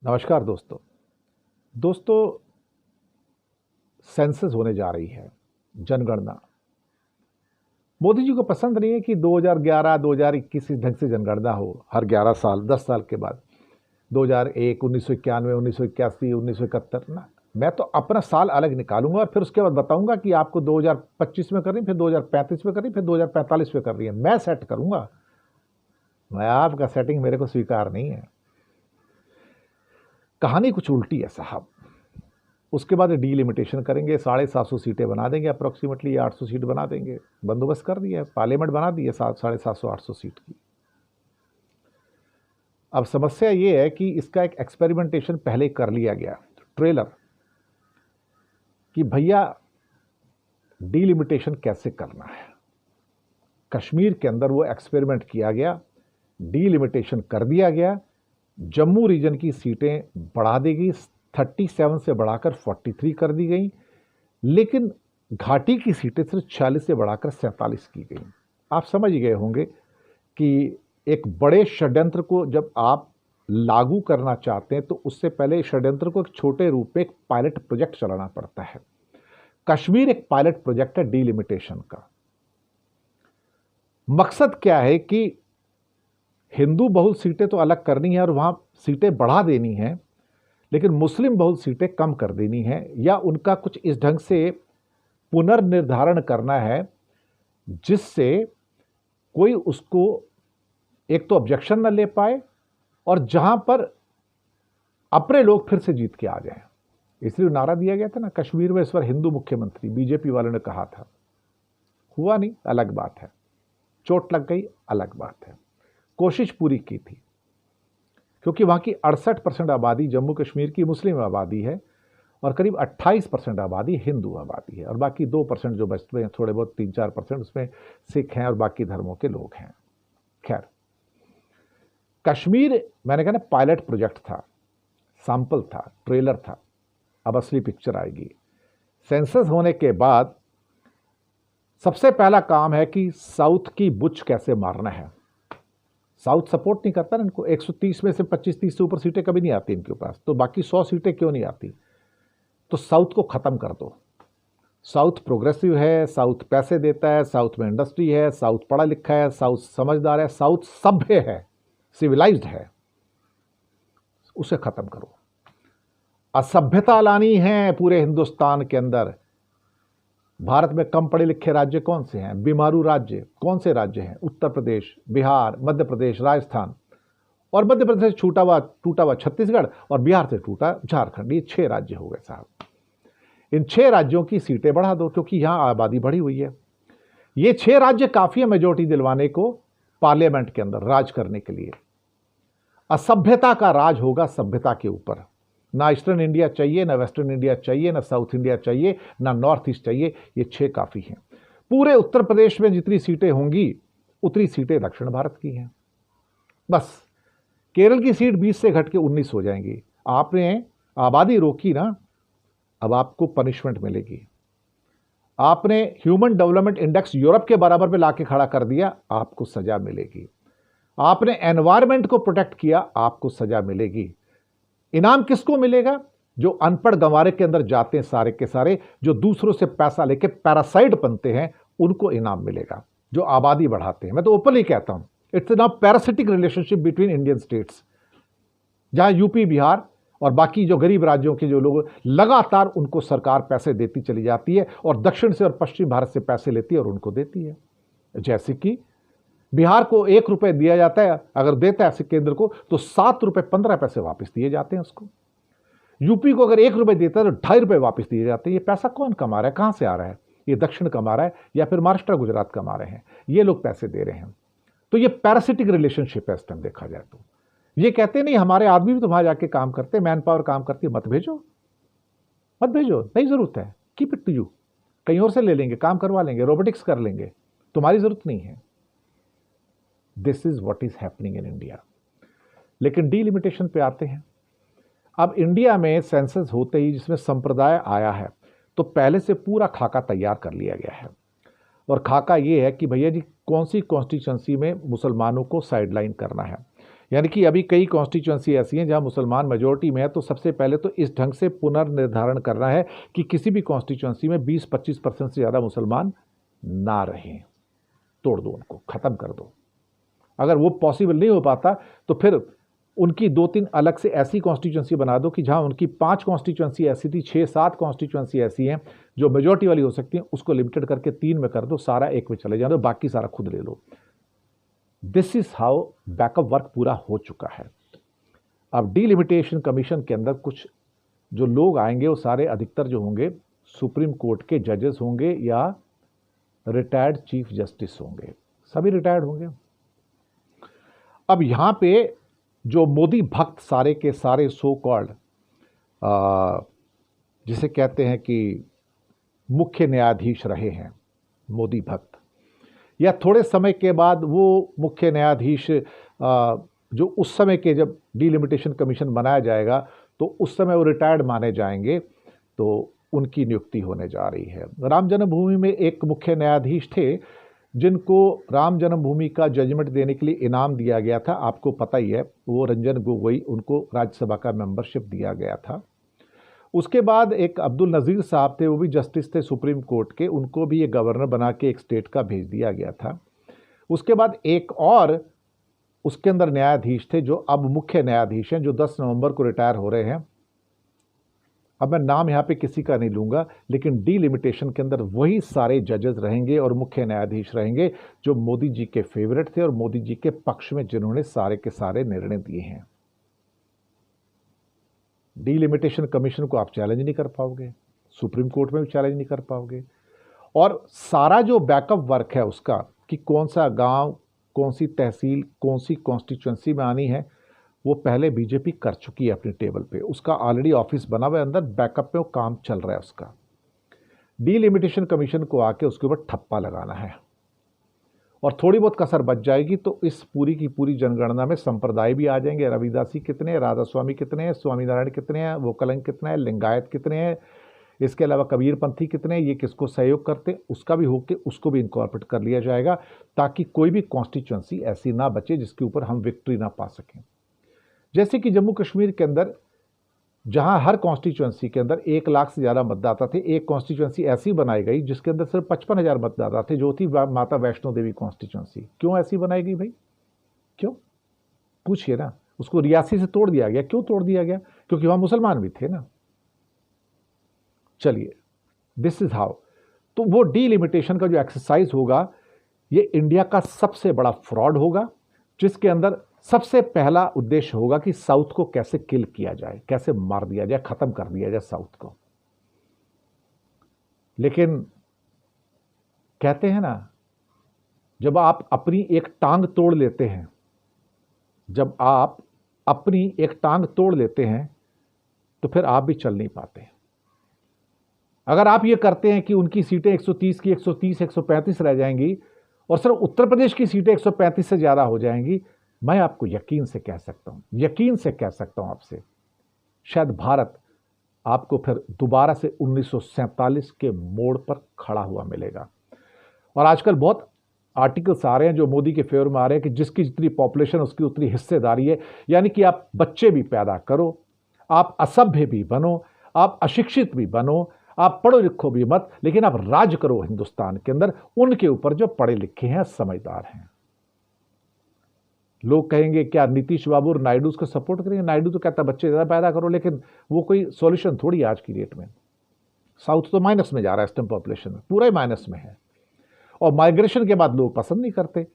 नमस्कार दोस्तों। सेंसस होने जा रही है, जनगणना। मोदी जी को पसंद नहीं है कि 2011 2021 इस ढंग से जनगणना हो हर 11 साल 10 साल के बाद। 2001 1991 1981 1971 ना, मैं तो अपना साल अलग निकालूंगा और फिर उसके बाद बताऊंगा कि आपको 2025 में करनी, फिर 2035 में करनी, फिर 2045 में करनी है। मैं सेट करूंगा, मैं आपका सेटिंग मेरे को स्वीकार नहीं है। कहानी कुछ उल्टी है साहब। उसके बाद डीलिमिटेशन करेंगे, 750 सीटें बना देंगे, अप्रोक्सीमेटली 800 सीट बना देंगे। बंदोबस्त कर दिया है, पार्लियामेंट बना दी है 750 800 सीट की। अब समस्या ये है कि इसका एक एक्सपेरिमेंटेशन पहले कर लिया गया, ट्रेलर, कि भैया डीलिमिटेशन कैसे करना है। कश्मीर के अंदर वो एक्सपेरिमेंट किया गया, डीलिमिटेशन कर दिया गया। जम्मू रीजन की सीटें बढ़ा दी गई, 37 से बढ़ाकर 43 कर दी गई, लेकिन घाटी की सीटें सिर्फ 40 से बढ़ाकर 47 की गई। आप समझ गए होंगे कि एक बड़े षड्यंत्र को जब आप लागू करना चाहते हैं तो उससे पहले षड्यंत्र को एक छोटे रूप में एक पायलट प्रोजेक्ट चलाना पड़ता है। कश्मीर एक पायलट प्रोजेक्ट है डीलिमिटेशन का। मकसद क्या है कि हिंदू बहुल सीटें तो अलग करनी है और वहां सीटें बढ़ा देनी है, लेकिन मुस्लिम बहुल सीटें कम कर देनी है, या उनका कुछ इस ढंग से पुनर्निर्धारण करना है जिससे कोई उसको एक तो ऑब्जेक्शन न ले पाए और जहां पर अपने लोग फिर से जीत के आ जाएं। इसलिए नारा दिया गया था ना, कश्मीर में इस बार हिंदू मुख्यमंत्री, बीजेपी वालों ने कहा था। हुआ नहीं, अलग बात है। चोट लग गई, अलग बात है। कोशिश पूरी की थी, क्योंकि वहां की 68% आबादी जम्मू कश्मीर की मुस्लिम आबादी है और करीब 28% आबादी हिंदू आबादी है, और बाकी 2% जो बचते हैं, थोड़े बहुत 3-4%, उसमें सिख हैं और बाकी धर्मों के लोग हैं। खैर, कश्मीर मैंने कहा ना पायलट प्रोजेक्ट था, सैंपल था, ट्रेलर था। अब असली पिक्चर आएगी। सेंसस होने के बाद सबसे पहला काम है कि साउथ की बुच कैसे मारना है। साउथ सपोर्ट नहीं करता ना इनको। 130 में से 25-30 से ऊपर सीटें कभी नहीं आती इनके पास, तो बाकी 100 सीटें क्यों नहीं आती। तो साउथ को खत्म कर दो। साउथ प्रोग्रेसिव है, साउथ पैसे देता है, साउथ में इंडस्ट्री है, साउथ पढ़ा लिखा है, साउथ समझदार है, साउथ सभ्य है, सिविलाइज्ड है। उसे खत्म करो। असभ्यता लानी है पूरे हिंदुस्तान के अंदर। भारत में कम पढ़े लिखे राज्य कौन से हैं? बीमारू राज्य कौन से राज्य हैं? उत्तर प्रदेश, बिहार, मध्य प्रदेश, राजस्थान, और मध्य प्रदेश से टूटा हुआ छत्तीसगढ़, और बिहार से टूटा झारखंड। ये 6 राज्य हो गए साहब। इन 6 राज्यों की सीटें बढ़ा दो, क्योंकि यहां आबादी बढ़ी हुई है। ये 6 राज्य काफी है मेजोरिटी दिलवाने को पार्लियामेंट के अंदर राज करने के लिए। असभ्यता का राज होगा सभ्यता के ऊपर। ना ईस्टर्न इंडिया चाहिए, ना वेस्टर्न इंडिया चाहिए, ना साउथ इंडिया चाहिए, ना नॉर्थ ईस्ट चाहिए। ये 6 काफी हैं। पूरे उत्तर प्रदेश में जितनी सीटें होंगी उतनी सीटें दक्षिण भारत की हैं। बस केरल की सीट 20 से घट के 19 हो जाएंगी। आपने आबादी रोकी ना, अब आपको पनिशमेंट मिलेगी। आपने ह्यूमन डेवलपमेंट इंडेक्स यूरोप के बराबर में लाके खड़ा कर दिया, आपको सजा मिलेगी। आपने एनवायरमेंट को प्रोटेक्ट किया, आपको सजा मिलेगी। इनाम किसको मिलेगा? जो अनपढ़ गंवारे के अंदर जाते हैं सारे के सारे, जो दूसरों से पैसा लेके पैरासाइट बनते हैं, उनको इनाम मिलेगा, जो आबादी बढ़ाते हैं। मैं तो ओपनली कहता हूं, it's now parasitic relationship between Indian states, जहां यूपी, बिहार और बाकी जो गरीब राज्यों के जो लोग, लगातार उनको सरकार पैसे देती चली जाती है, और दक्षिण से और पश्चिम भारत से पैसे लेती है और उनको देती है। जैसे कि बिहार को 1 रुपये दिया जाता है, अगर देता है केंद्र को, तो 7 रुपये 15 पैसे वापस दिए जाते हैं उसको। यूपी को अगर 1 रुपये देता है तो 2.5 रुपये वापस दिए जाते हैं। ये पैसा कौन कमा रहा है? कहां से आ रहा है? ये दक्षिण कमा रहा है, या फिर महाराष्ट्र गुजरात कमा रहे हैं? ये लोग पैसे दे रहे हैं। तो ये पैरासिटिक रिलेशनशिप है इस टाइम देखा जाए तो। ये कहते नहीं हमारे आदमी भी तो वहां जाके काम करते, मैन पावर काम करती है, मत भेजो, मत भेजो, नहीं जरूरत है, कीप इट टू यू, कहीं और से ले लेंगे, काम करवा लेंगे, रोबोटिक्स कर लेंगे, तुम्हारी जरूरत नहीं है। This is what is happening in India. लेकिन डीलिमिटेशन पे आते हैं। अब इंडिया में सेंसस होते ही जिसमें संप्रदाय आया है, तो पहले से पूरा खाका तैयार कर लिया गया है। और खाका ये है कि भैया जी कौन सी कॉन्स्टिट्यूंसी में मुसलमानों को साइडलाइन करना है। यानी कि अभी कई कॉन्स्टिट्यूंसी ऐसी हैं जहां मुसलमान मेजोरिटी में है, तो सबसे पहले तो इस ढंग से पुनर्निर्धारण करना है कि किसी भी कॉन्स्टिट्यूंसी में 20-25% से ज़्यादा मुसलमान ना रहें। तोड़ दो उनको, ख़त्म कर दो। अगर वो पॉसिबल नहीं हो पाता तो फिर उनकी 2-3 अलग से ऐसी कॉन्स्टिट्यूंसी बना दो कि जहां उनकी 5 कॉन्स्टिट्यूंसी ऐसी थी, 6-7 कॉन्स्टिट्यूंसी ऐसी हैं जो मेजोरिटी वाली हो सकती हैं, उसको लिमिटेड करके 3 में कर दो, सारा एक में चले जाए दो, बाकी सारा खुद ले लो। This is how backup work पूरा हो चुका है। अब डीलिमिटेशन कमीशन के अंदर कुछ जो लोग आएंगे वो सारे अधिकतर जो होंगे सुप्रीम कोर्ट के जजेस होंगे या रिटायर्ड चीफ जस्टिस होंगे, सभी रिटायर्ड होंगे। अब यहां पे जो मोदी भक्त सारे के सारे सो कॉल्ड जिसे कहते हैं कि मुख्य न्यायाधीश रहे हैं मोदी भक्त, या थोड़े समय के बाद वो मुख्य न्यायाधीश जो उस समय के जब डीलिमिटेशन कमीशन बनाया जाएगा तो उस समय वो रिटायर्ड माने जाएंगे, तो उनकी नियुक्ति होने जा रही है। राम जन्मभूमि में एक मुख्य न्यायाधीश थे जिनको राम जन्मभूमि का जजमेंट देने के लिए इनाम दिया गया था, आपको पता ही है, वो रंजन गोगोई, उनको राज्यसभा का मेंबरशिप दिया गया था। उसके बाद एक अब्दुल नज़ीर साहब थे, वो भी जस्टिस थे सुप्रीम कोर्ट के, उनको भी ये गवर्नर बना के एक स्टेट का भेज दिया गया था। उसके बाद एक और उसके अंदर न्यायाधीश थे जो अब मुख्य न्यायाधीश हैं, जो 10 नवंबर को रिटायर हो रहे हैं। अब मैं नाम यहाँ पे किसी का नहीं लूँगा, लेकिन डीलिमिटेशन के अंदर वही सारे जजेस रहेंगे और मुख्य न्यायाधीश रहेंगे जो मोदी जी के फेवरेट थे और मोदी जी के पक्ष में जिन्होंने सारे के सारे निर्णय दिए हैं। डीलिमिटेशन कमीशन को आप चैलेंज नहीं कर पाओगे, सुप्रीम कोर्ट में भी चैलेंज नहीं कर पाओगे। और सारा जो बैकअप वर्क है उसका कि कौन सा गांव, कौन सी तहसील, कौन सी कॉन्स्टिट्यूंसी में आनी है, वो पहले बीजेपी कर चुकी है अपने टेबल पे। उसका ऑलरेडी ऑफिस बना हुआ है, अंदर बैकअप पे वो काम चल रहा है उसका। डीलिमिटेशन कमीशन को आके उसके ऊपर ठप्पा लगाना है और थोड़ी बहुत कसर बच जाएगी तो इस पूरी की पूरी जनगणना में संप्रदाय भी आ जाएंगे। रविदासी कितने हैं, राधा स्वामी कितने हैं, स्वामीनारायण कितने हैं, वोकलंग कितने हैं, लिंगायत कितने हैं, इसके अलावा कबीरपंथी कितने हैं, ये किसको सहयोग करते हैं, उसका भी होके उसको भी इनकॉर्पोरेट कर लिया जाएगा ताकि कोई भी कॉन्स्टिट्यूंसी ऐसी ना बचे जिसके ऊपर हम विक्ट्री ना पा सकें। जैसे कि जम्मू कश्मीर के अंदर जहां हर कॉन्स्टिट्यूंसी के अंदर 1 लाख से ज़्यादा मतदाता थे, एक कॉन्स्टिट्यूंसी ऐसी बनाई गई जिसके अंदर सिर्फ 55,000 मतदाता थे, जो थी माता वैष्णो देवी कॉन्स्टिट्यूंसी। क्यों ऐसी बनाई गई भाई? क्यों पूछिए ना। उसको रियासी से तोड़ दिया गया। क्यों तोड़ दिया गया? क्योंकि वहां मुसलमान भी थे ना। चलिए, दिस इज हाउ। तो वो डीलिमिटेशन का जो एक्सरसाइज होगा ये इंडिया का सबसे बड़ा फ्रॉड होगा, जिसके अंदर सबसे पहला उद्देश्य होगा कि साउथ को कैसे किल किया जाए, कैसे मार दिया जाए, खत्म कर दिया जाए साउथ को। लेकिन कहते हैं ना, जब आप अपनी एक टांग तोड़ लेते हैं, जब आप अपनी एक टांग तोड़ लेते हैं तो फिर आप भी चल नहीं पाते। अगर आप ये करते हैं कि उनकी सीटें 130 की 130 135 रह जाएंगी और सिर्फ उत्तर प्रदेश की सीटें 135 से ज़्यादा हो जाएंगी, मैं आपको यकीन से कह सकता हूं आपसे, शायद भारत आपको फिर दोबारा से 1947 के मोड़ पर खड़ा हुआ मिलेगा। और आजकल बहुत आर्टिकल्स आ रहे हैं जो मोदी के फेवर में आ रहे हैं कि जिसकी जितनी पॉपुलेशन उसकी उतनी हिस्सेदारी है। यानी कि आप बच्चे भी पैदा करो, आप असभ्य भी बनो, आप अशिक्षित भी बनो, आप पढ़ो लिखो भी मत, लेकिन आप राज करो हिंदुस्तान के अंदर उनके ऊपर जो पढ़े लिखे हैं, समझदार हैं। लोग कहेंगे क्या नीतीश बाबू और नायडू को सपोर्ट करेंगे? नायडू तो कहता बच्चे ज़्यादा पैदा करो, लेकिन वो कोई सॉल्यूशन थोड़ी आज की डेट में। साउथ तो माइनस में जा रहा है इस टाइम, पॉपुलेशन में पूरा ही माइनस में है। और माइग्रेशन के बाद लोग पसंद नहीं करते।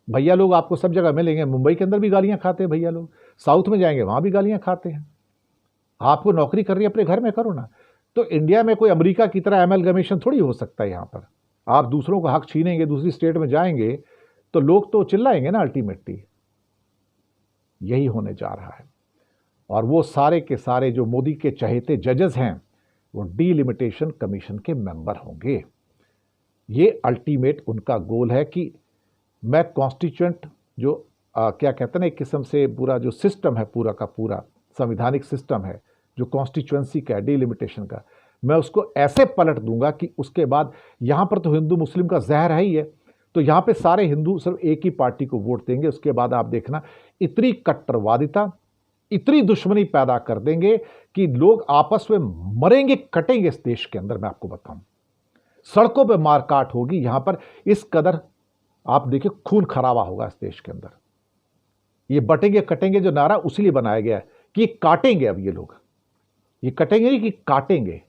भैया लोग आपको सब जगह मिलेंगे, मुंबई के अंदर भी गालियां खाते हैं भैया लोग, साउथ में जाएंगे वहां भी गालियां खाते हैं। आपको नौकरी कर रही है अपने घर में करो ना। तो इंडिया में कोई अमेरिका की तरह एमलगमेशन थोड़ी हो सकता है। यहाँ पर आप दूसरों का हक छीनेंगे, दूसरी स्टेट में जाएंगे तो लोग तो चिल्लाएंगे ना अल्टीमेटली। यही होने जा रहा है। और वो सारे के सारे जो मोदी के चहेते जजेस हैं वो डीलिमिटेशन कमीशन के मेंबर होंगे। ये अल्टीमेट उनका गोल है कि मैं कॉन्स्टिट्यूएंट जो क्या कहते हैं ना, एक किस्म से पूरा जो सिस्टम है, पूरा का पूरा संविधानिक सिस्टम है जो कॉन्स्टिट्यूएंसी का डीलिमिटेशन का, मैं उसको ऐसे पलट दूंगा कि उसके बाद यहाँ पर तो हिंदू मुस्लिम का जहर है ही है, तो यहाँ पे सारे हिंदू सिर्फ एक ही पार्टी को वोट देंगे। उसके बाद आप देखना इतनी कट्टरवादिता, इतनी दुश्मनी पैदा कर देंगे कि लोग आपस में मरेंगे कटेंगे इस देश के अंदर। मैं आपको बताऊं, सड़कों पे मारकाट होगी यहां पर, इस कदर आप देखिए खून खराबा होगा इस देश के अंदर। ये बटेंगे कटेंगे जो नारा उसी लिए बनाया गया है कि काटेंगे। अब ये लोग ये कटेंगे नहीं कि काटेंगे,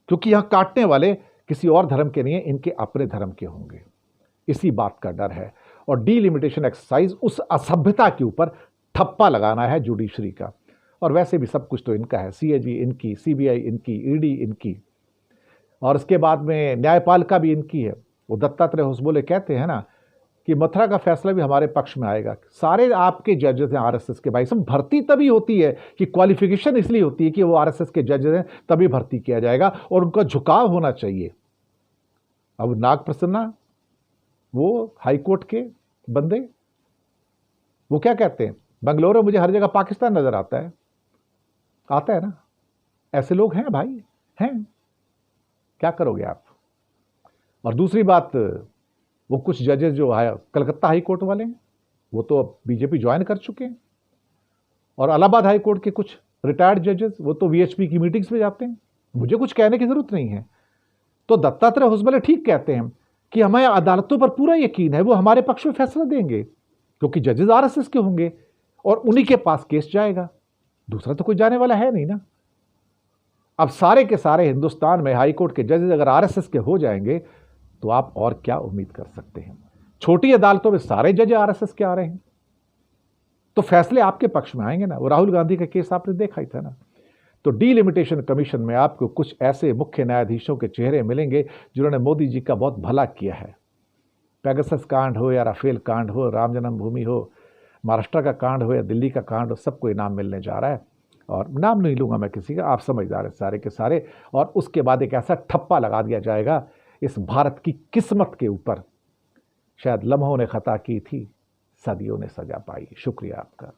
क्योंकि यहां काटने वाले किसी और धर्म के नहीं है, इनके अपने धर्म के होंगे। इसी बात का डर है। और डीलिमिटेशन एक्सरसाइज उस असभ्यता के ऊपर ठप्पा लगाना है जुडिशरी का। और वैसे भी सब कुछ तो इनका है, सीएजी इनकी, सीबीआई इनकी, ईडी इनकी, और उसके बाद में न्यायपालिका भी इनकी है। वो दत्तात्रेय होसबोले कहते हैं ना कि मथुरा का फैसला भी हमारे पक्ष में आएगा। सारे आपके जजेस हैं आरएसएस के। भाई सब भर्ती तभी होती है कि क्वालिफिकेशन इसलिए होती है कि वो आरएसएस के जजेस हैं, तभी भर्ती किया जाएगा और उनका झुकाव होना चाहिए। अब नाग प्रसन्ना वो हाईकोर्ट के बंदे, वो क्या कहते हैं, बंगलोर में मुझे हर जगह पाकिस्तान नजर आता है ना। ऐसे लोग हैं भाई, हैं, क्या करोगे आप। और दूसरी बात, वो कुछ जजेस जो है कलकत्ता हाई कोर्ट वाले हैं, वो तो अब बीजेपी ज्वाइन कर चुके हैं। और इलाहाबाद हाई कोर्ट के कुछ रिटायर्ड जजेस, वो तो वीएचपी की मीटिंग्स में जाते हैं। मुझे कुछ कहने की जरूरत नहीं है। तो दत्तात्रेय होसबोले ठीक कहते हैं कि हमें अदालतों पर पूरा यकीन है, वो हमारे पक्ष में फैसला देंगे, क्योंकि जजेस आरएसएस के होंगे और उन्हीं के पास केस जाएगा। दूसरा तो कोई जाने वाला है नहीं ना। अब सारे के सारे हिंदुस्तान में हाईकोर्ट के जजेस अगर आरएसएस के हो जाएंगे तो आप और क्या उम्मीद कर सकते हैं। छोटी अदालतों में सारे जज आरएसएस के आ रहे हैं, तो फैसले आपके पक्ष में आएंगे ना। वो राहुल गांधी का केस आपने देखा ही था ना। तो डीलिमिटेशन कमीशन में आपको कुछ ऐसे मुख्य न्यायाधीशों के चेहरे मिलेंगे जिन्होंने मोदी जी का बहुत भला किया है। पेगासस कांड हो या राफेल कांड हो, राम जन्मभूमि हो, महाराष्ट्र का कांड हो या दिल्ली का कांड हो, सबको इनाम मिलने जा रहा है। और नाम नहीं लूंगा मैं किसी का, आप समझदार हैं सारे के सारे। और उसके बाद एक ऐसा ठप्पा लगा दिया जाएगा इस भारत की किस्मत के ऊपर, शायद लम्हों ने खता की थी, सदियों ने सजा पाई। शुक्रिया आपका।